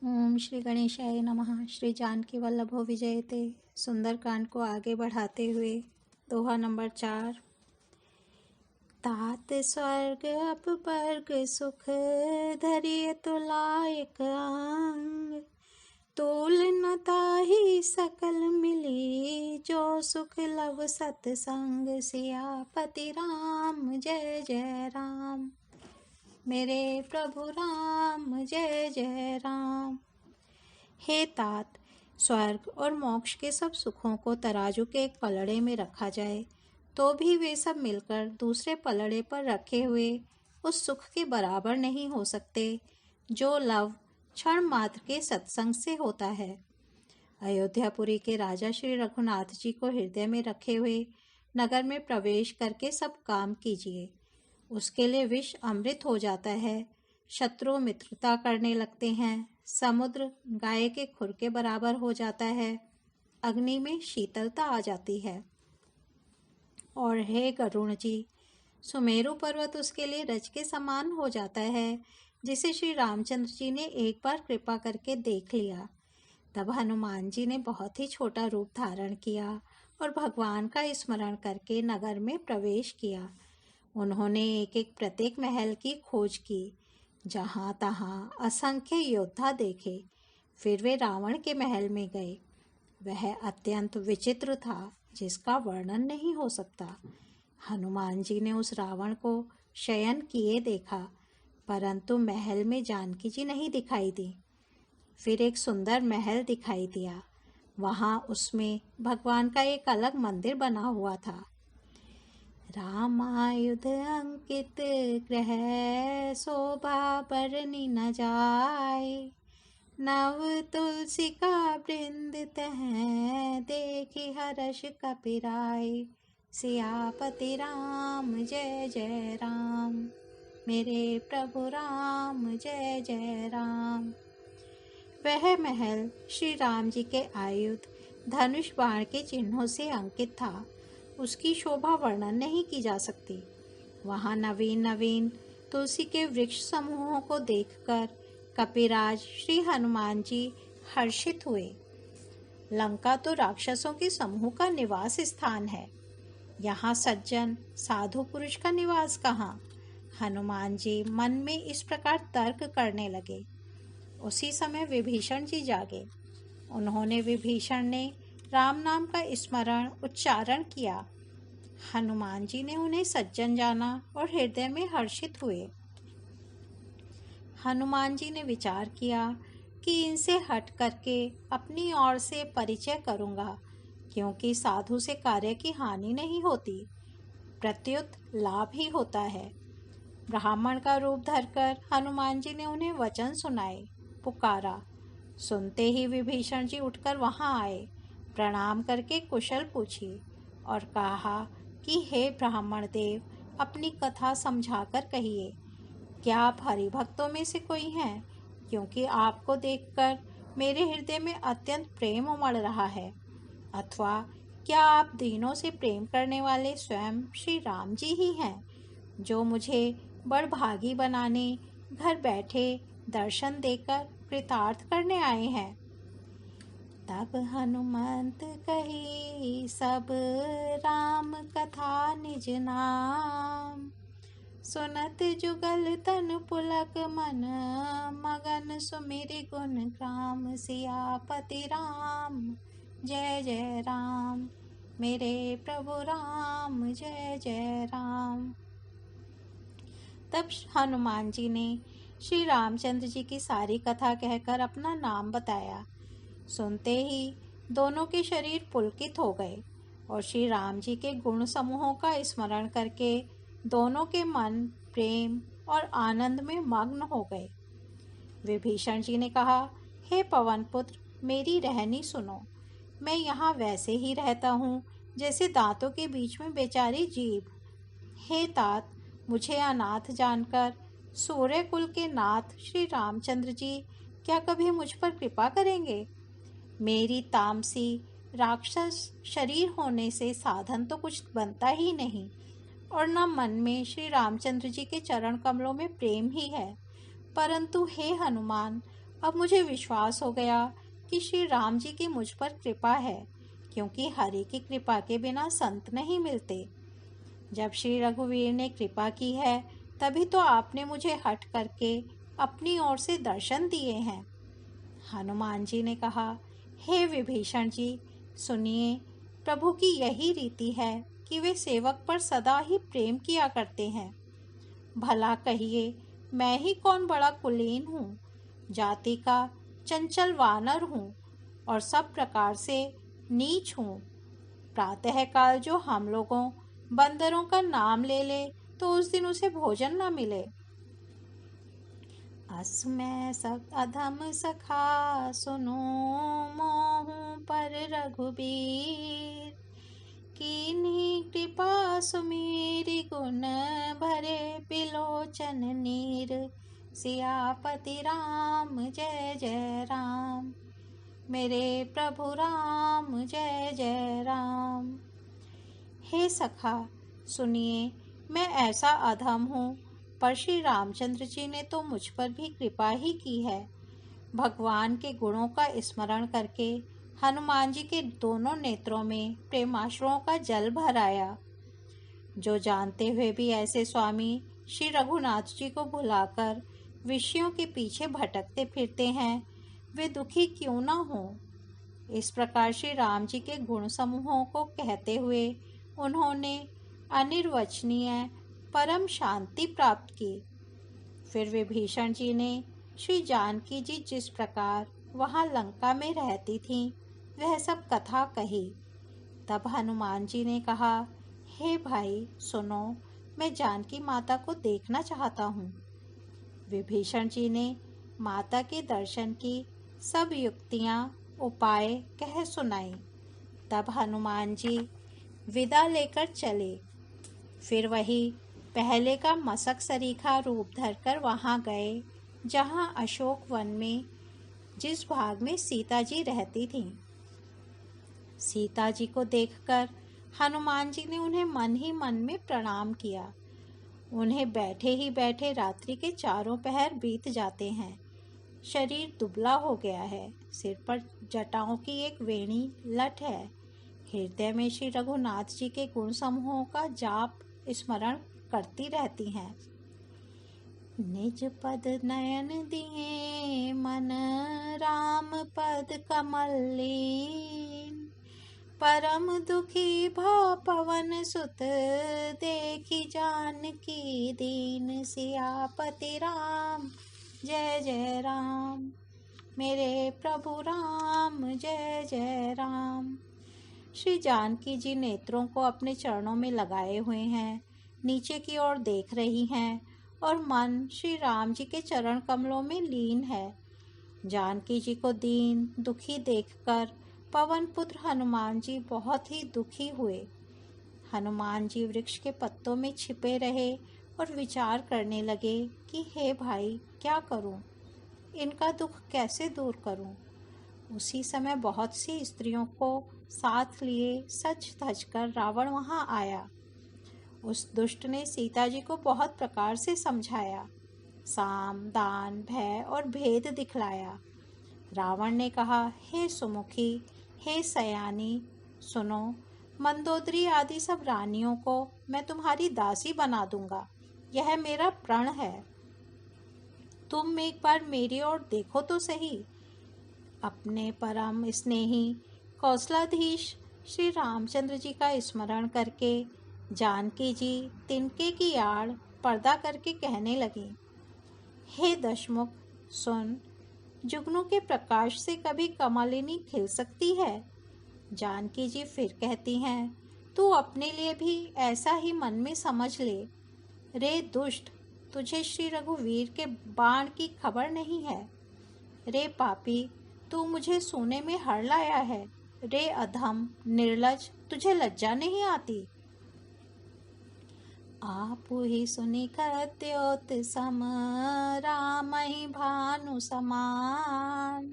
ओम श्री गणेशाय नमः। श्री जानकी वल्लभो विजयते। सुंदरकांड को आगे बढ़ाते हुए दोहा नंबर 4। तात स्वर्ग अपवर्ग सुख धरिय तुलायक अंग, तोल न ताहि सकल मिली जो सुख लव सतसंग। सियापति राम जय जय राम, मेरे प्रभु राम जय जय राम। हे तात, स्वर्ग और मोक्ष के सब सुखों को तराजू के एक पलड़े में रखा जाए तो भी वे सब मिलकर दूसरे पलड़े पर रखे हुए उस सुख के बराबर नहीं हो सकते जो लव क्षण मात्र के सत्संग से होता है। अयोध्यापुरी के राजा श्री रघुनाथ जी को हृदय में रखे हुए नगर में प्रवेश करके सब काम कीजिए। उसके लिए विष अमृत हो जाता है, शत्रु मित्रता करने लगते हैं, समुद्र गाय के खुर के बराबर हो जाता है, अग्नि में शीतलता आ जाती है। और हे गरुण जी, सुमेरु पर्वत उसके लिए रज के समान हो जाता है, जिसे श्री रामचंद्र जी ने एक बार कृपा करके देख लिया। तब हनुमान जी ने बहुत ही छोटा रूप धारण किया और भगवान का स्मरण करके नगर में प्रवेश किया। उन्होंने एक एक प्रत्येक महल की खोज की, जहाँ तहाँ असंख्य योद्धा देखे। फिर वे रावण के महल में गए। वह अत्यंत विचित्र था, जिसका वर्णन नहीं हो सकता। हनुमान जी ने उस रावण को शयन किए देखा, परंतु महल में जानकी जी नहीं दिखाई दी। फिर एक सुंदर महल दिखाई दिया। वहाँ उसमें भगवान का एक अलग मंदिर बना हुआ था। रामायुध अंकित ग्रह, शोभा बरनी न जाय। नव तुलसी का वृंद तह, देखि हर्ष कपिराय। सियापति राम जय जय राम, मेरे प्रभु राम जय जय राम। वह महल श्री राम जी के आयुध धनुष बाण के चिन्हों से अंकित था। उसकी शोभा वर्णन नहीं की जा सकती। वहाँ नवीन नवीन तुलसी के वृक्ष समूहों को देखकर कपिराज श्री हनुमान जी हर्षित हुए। लंका तो राक्षसों के समूह का निवास स्थान है, यहाँ सज्जन साधु पुरुष का निवास कहाँ। हनुमान जी मन में इस प्रकार तर्क करने लगे। उसी समय विभीषण जी जागे। उन्होंने विभीषण ने राम नाम का स्मरण उच्चारण किया। हनुमान जी ने उन्हें सज्जन जाना और हृदय में हर्षित हुए। हनुमान जी ने विचार किया कि इनसे हट करके अपनी ओर से परिचय करूंगा, क्योंकि साधु से कार्य की हानि नहीं होती, प्रत्युत लाभ ही होता है। ब्राह्मण का रूप धरकर हनुमान जी ने उन्हें वचन सुनाए, पुकारा। सुनते ही विभीषण जी उठकर वहां आए, प्रणाम करके कुशल पूछी और कहा कि हे ब्राह्मण देव, अपनी कथा समझाकर कहिए। क्या आप हरिभक्तों में से कोई हैं? क्योंकि आपको देखकर मेरे हृदय में अत्यंत प्रेम उमड़ रहा है। अथवा क्या आप दीनों से प्रेम करने वाले स्वयं श्री राम जी ही हैं, जो मुझे बड़भागी बनाने घर बैठे दर्शन देकर कृतार्थ करने आए हैं। तब हनुमंत कही सब राम कथा निज नाम, सुनत जुगल तन पुलक मन, मगन सुमिरि गुण ग्राम। सियापति राम जय जय राम, मेरे प्रभु राम जय जय राम। तब हनुमान जी ने श्री रामचंद्र जी की सारी कथा कहकर अपना नाम बताया। सुनते ही दोनों के शरीर पुलकित हो गए और श्री राम जी के गुण समूहों का स्मरण करके दोनों के मन प्रेम और आनंद में मग्न हो गए। विभीषण जी ने कहा, हे पवन पुत्र, मेरी रहनी सुनो। मैं यहाँ वैसे ही रहता हूँ जैसे दांतों के बीच में बेचारी जीभ। हे तात, मुझे अनाथ जानकर सूर्य कुल के नाथ श्री रामचंद्र जी क्या कभी मुझ पर कृपा करेंगे? मेरी तामसी राक्षस शरीर होने से साधन तो कुछ बनता ही नहीं, और न मन में श्री रामचंद्र जी के चरण कमलों में प्रेम ही है। परंतु हे हनुमान, अब मुझे विश्वास हो गया कि श्री राम जी की मुझ पर कृपा है, क्योंकि हरि की कृपा के बिना संत नहीं मिलते। जब श्री रघुवीर ने कृपा की है, तभी तो आपने मुझे हट करके अपनी ओर से दर्शन दिए हैं। हनुमान जी ने कहा, हे विभीषण जी, सुनिए, प्रभु की यही रीति है कि वे सेवक पर सदा ही प्रेम किया करते हैं। भला कहिए, मैं ही कौन बड़ा कुलीन हूँ, जाति का चंचल वानर हूँ और सब प्रकार से नीच हूँ। प्रातःकाल जो हम लोगों बंदरों का नाम ले ले तो उस दिन उसे भोजन न मिले। अस्मै सब अधम सखा सुनो, मोहू पर रघुबीर, कीन्ही कृपा सुमेरी, गुण भरे बिलोचन नीर। सियापति राम जय जय राम, मेरे प्रभु राम जय जय राम। हे सखा, सुनिए, मैं ऐसा अधम हूँ, पर श्री रामचंद्र जी ने तो मुझ पर भी कृपा ही की है। भगवान के गुणों का स्मरण करके हनुमान जी के दोनों नेत्रों में प्रेमाश्रुओं का जल भर आया। जो जानते हुए भी ऐसे स्वामी श्री रघुनाथ जी को भुलाकर विषयों के पीछे भटकते फिरते हैं, वे दुखी क्यों ना हों। इस प्रकार श्री राम जी के गुण समूहों को कहते हुए उन्होंने अनिर्वचनीय परम शांति प्राप्त की। फिर विभीषण जी ने श्री जानकी जी जिस प्रकार वहां लंका में रहती थीं, वह सब कथा कही। तब हनुमान जी ने कहा, हे भाई सुनो, मैं जानकी माता को देखना चाहता हूँ। विभीषण जी ने माता के दर्शन की सब युक्तियाँ उपाय कह सुनाई। तब हनुमान जी विदा लेकर चले। फिर वही पहले का मसक सरीखा रूप धरकर वहां गए, जहां अशोक वन में जिस भाग में सीता जी रहती थीं। सीता जी को देखकर हनुमान जी ने उन्हें मन ही मन में प्रणाम किया। उन्हें बैठे ही बैठे रात्रि के चारों पहर बीत जाते हैं। शरीर दुबला हो गया है, सिर पर जटाओं की एक वेणी लट है। हृदय में श्री रघुनाथ जी के गुण समूहों का जाप स्मरण करती रहती हैं। निज पद नयन दिए मन, राम पद कमल लीन। परम दुखी भव पवन सुत, देखी जानकी दीन। सियापति राम जय जय राम, मेरे प्रभु राम जय जय राम। श्री जानकी जी नेत्रों को अपने चरणों में लगाए हुए हैं, नीचे की ओर देख रही हैं और मन श्री राम जी के चरण कमलों में लीन है। जानकी जी को दीन दुखी देखकर पवन पुत्र हनुमान जी बहुत ही दुखी हुए। हनुमान जी वृक्ष के पत्तों में छिपे रहे और विचार करने लगे कि हे भाई, क्या करूं, इनका दुख कैसे दूर करूं। उसी समय बहुत सी स्त्रियों को साथ लिए सज धज कर रावण वहां आया। उस दुष्ट ने सीता जी को बहुत प्रकार से समझाया, साम दान भय और भेद दिखलाया। रावण ने कहा, हे सुमुखी, हे सयानी, सुनो, मंदोदरी आदि सब रानियों को मैं तुम्हारी दासी बना दूंगा, यह मेरा प्रण है। तुम एक बार मेरी ओर देखो तो सही। अपने परम स्नेही कौशलाधीश श्री रामचंद्र जी का स्मरण करके जानकी जी तिनके की आड़ पर्दा करके कहने लगी, हे दशमुख, सुन, जुगनू के प्रकाश से कभी कमलिनी खिल सकती है। जानकी जी फिर कहती हैं, तू अपने लिए भी ऐसा ही मन में समझ ले। रे दुष्ट, तुझे श्री रघुवीर के बाण की खबर नहीं है। रे पापी, तू मुझे सोने में हर लाया है। रे अधम निर्लज, तुझे लज्जा नहीं आती। आपु ही सुनि कद्योत सम, रामहि भानु समान।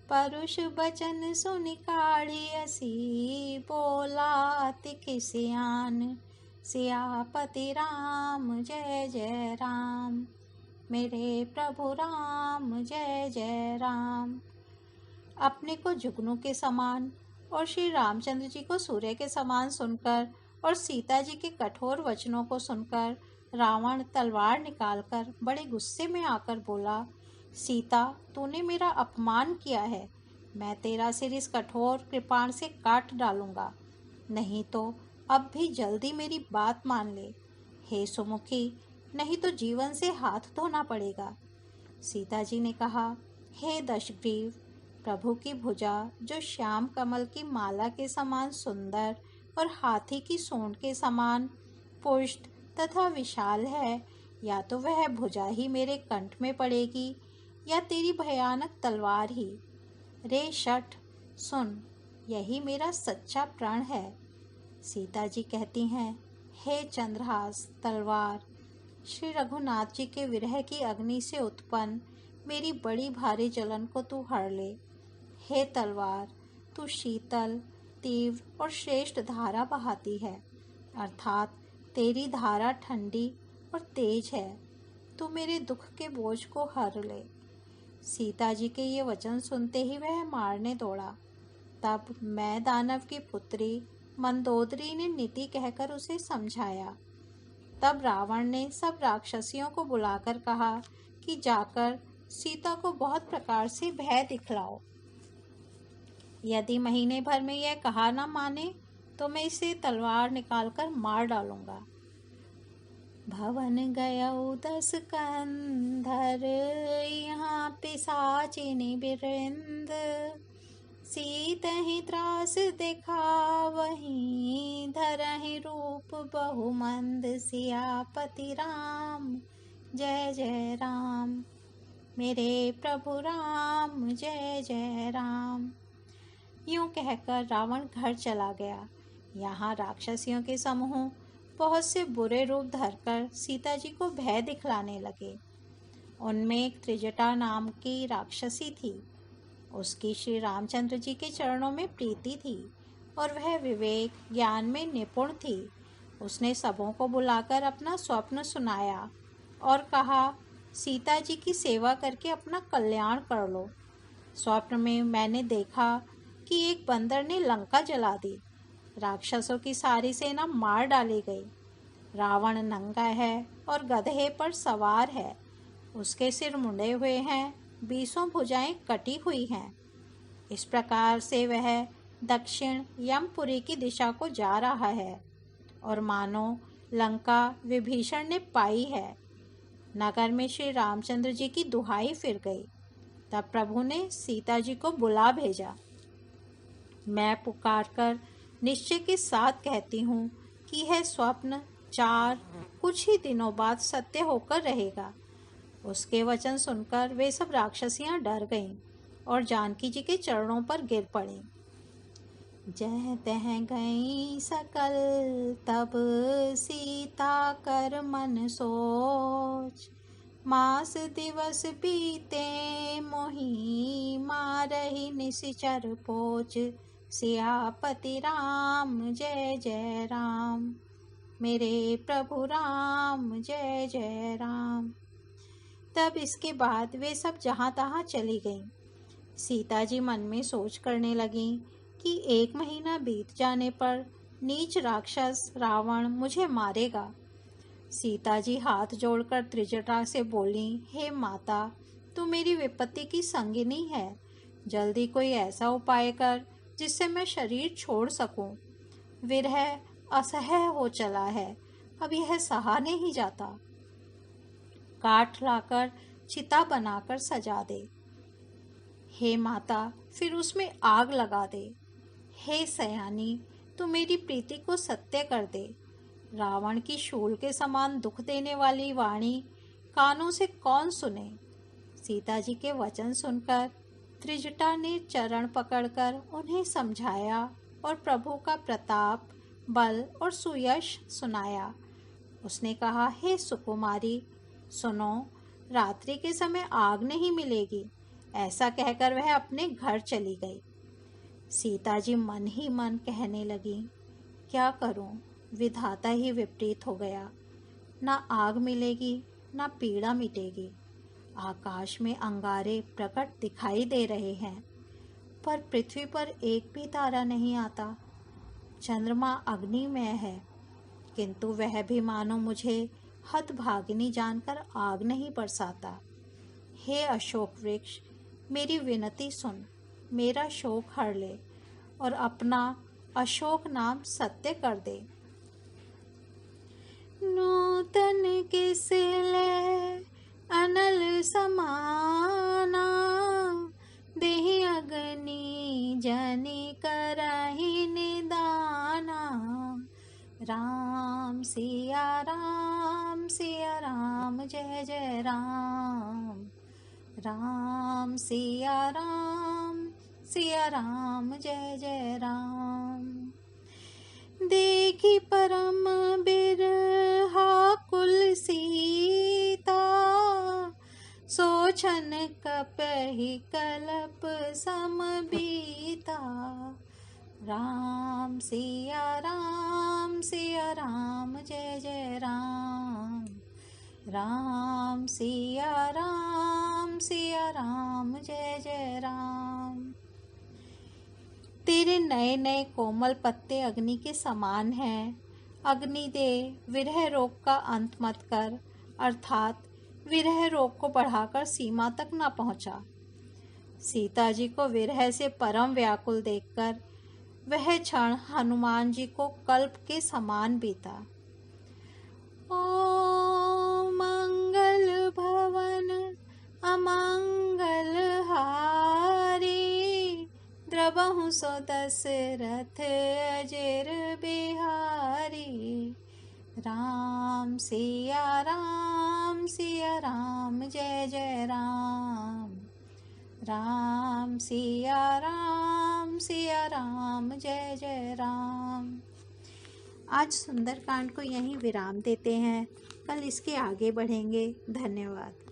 परुष बचन सुनि काढ़ियसी, बोला अति खिसियान। सियापति राम जय जय राम, मेरे प्रभु राम जय जय राम। अपने को जुगनू के समान और श्री रामचंद्र जी को सूर्य के समान सुनकर और सीता जी के कठोर वचनों को सुनकर रावण तलवार निकालकर बड़े गुस्से में आकर बोला, सीता, तूने मेरा अपमान किया है। मैं तेरा सिर इस कठोर कृपाण से काट डालूंगा। नहीं तो अब भी जल्दी मेरी बात मान ले। हे सुमुखी, नहीं तो जीवन से हाथ धोना पड़ेगा। सीता जी ने कहा, हे दशग्रीव, प्रभु की भुजा जो श्याम कमल की माला के समान सुंदर और हाथी की सूंड के समान पुष्ट तथा विशाल है, या तो वह भुजा ही मेरे कंठ में पड़ेगी या तेरी भयानक तलवार ही। रे शठ, सुन, यही मेरा सच्चा प्राण है। सीता जी कहती हैं, हे चंद्रहास तलवार, श्री रघुनाथ जी के विरह की अग्नि से उत्पन्न मेरी बड़ी भारी जलन को तू हर ले। हे तलवार, तू शीतल, तीव्र और श्रेष्ठ धारा बहाती है, अर्थात तेरी धारा ठंडी और तेज है। तू मेरे दुख के बोझ को हर ले। सीता जी के ये वचन सुनते ही वह मारने दौड़ा। तब मैं दानव की पुत्री मंदोदरी ने नीति कहकर उसे समझाया। तब रावण ने सब राक्षसियों को बुलाकर कहा कि जाकर सीता को बहुत प्रकार से भय दिखलाओ। यदि महीने भर में यह कहा न माने तो मैं इसे तलवार निकालकर मार डालूंगा। भवन गयौ 10 कंधर, यहाँ पिशाचिनी बिरिंद। सीतहि त्रास दिखावहीं, धरहि रूप बहुमंद। सियापति राम जय जय राम, मेरे प्रभु राम जय जय राम। यूं कहकर रावण घर चला गया। यहाँ राक्षसियों के समूह बहुत से बुरे रूप धरकर सीता जी को भय दिखलाने लगे। उनमें एक त्रिजटा नाम की राक्षसी थी। उसकी श्री रामचंद्र जी के चरणों में प्रीति थी और वह विवेक ज्ञान में निपुण थी। उसने सबों को बुलाकर अपना स्वप्न सुनाया और कहा, सीता जी की सेवा करके अपना कल्याण कर लो। स्वप्न में मैंने देखा कि एक बंदर ने लंका जला दी। राक्षसों की सारी सेना मार डाली गई। रावण नंगा है और गधे पर सवार है। उसके सिर मुंडे हुए हैं, 20 भुजाएं कटी हुई हैं। इस प्रकार से वह दक्षिण यमपुरी की दिशा को जा रहा है और मानो लंका विभीषण ने पाई है। नगर में श्री रामचंद्र जी की दुहाई फिर गई। तब प्रभु ने सीता जी को बुला भेजा। मैं पुकारकर निश्चय के साथ कहती हूँ कि यह स्वप्न कुछ ही दिनों बाद सत्य होकर रहेगा। उसके वचन सुनकर वे सब राक्षसियां डर गईं और जानकी जी के चरणों पर गिर पड़ीं। जह तह गई सकल, तब सीता कर मन सोच। मास दिवस बीते मोही, मारहि निशिचर पोच। सियापति राम जय जय राम, मेरे प्रभु राम जय जय राम। तब इसके बाद वे सब जहाँ तहाँ चली गईं। सीता जी मन में सोच करने लगीं कि 1 महीना बीत जाने पर नीच राक्षस रावण मुझे मारेगा। सीता जी हाथ जोड़कर त्रिजटा से बोली, हे माता, तू मेरी विपत्ति की संगिनी है। जल्दी कोई ऐसा उपाय कर जिससे मैं शरीर छोड़ सकूं। विरह असह्य हो चला है, अब यह सहा नहीं जाता। काठ लाकर चिता बनाकर सजा दे। हे माता, फिर उसमें आग लगा दे। हे सयानी, तू मेरी प्रीति को सत्य कर दे। रावण की शूल के समान दुख देने वाली वाणी कानों से कौन सुने। सीता जी के वचन सुनकर त्रिजटा ने चरण पकड़कर उन्हें समझाया और प्रभु का प्रताप, बल और सुयश सुनाया। उसने कहा, हे सुकुमारी, सुनो, रात्रि के समय आग नहीं मिलेगी। ऐसा कहकर वह अपने घर चली गई। सीता जी मन ही मन कहने लगी, क्या करूं, विधाता ही विपरीत हो गया। ना आग मिलेगी, ना पीड़ा मिटेगी। आकाश में अंगारे प्रकट दिखाई दे रहे हैं, पर पृथ्वी पर एक भी तारा नहीं आता। चंद्रमा अग्निमय है, किंतु वह भी मानो मुझे हतभागिनी जानकर आग नहीं बरसाता। हे अशोक वृक्ष, मेरी विनती सुन, मेरा शोक हर ले और अपना अशोक नाम सत्य कर दे। नूतन किस ले अनल समाना, देहि अग्नि जनि करहि निदाना। राम सिया राम जय जय राम। राम सिया राम जय जय राम। देखी परम बिरहा कुल सीता, सोचन कपहि कलप सम बीता। राम सिया राम जय जय राम। राम सिया राम जय जय राम। तेरे नए नए कोमल पत्ते अग्नि के समान हैं। अग्नि दे, विरह रोग का अंत मत कर, अर्थात विरह रोग को बढ़ाकर सीमा तक न पहुंचा। सीता जी को विरह से परम व्याकुल देखकर वह क्षण हनुमान जी को कल्प के समान बीता। ओ मंगल भवन अमंगल हारी, द्रवहु सो दशरथ अजर बिहारी। राम सिया राम जय जय राम। राम सिया राम जय जय राम। आज सुंदरकांड को यहीं विराम देते हैं, कल इसके आगे बढ़ेंगे। धन्यवाद।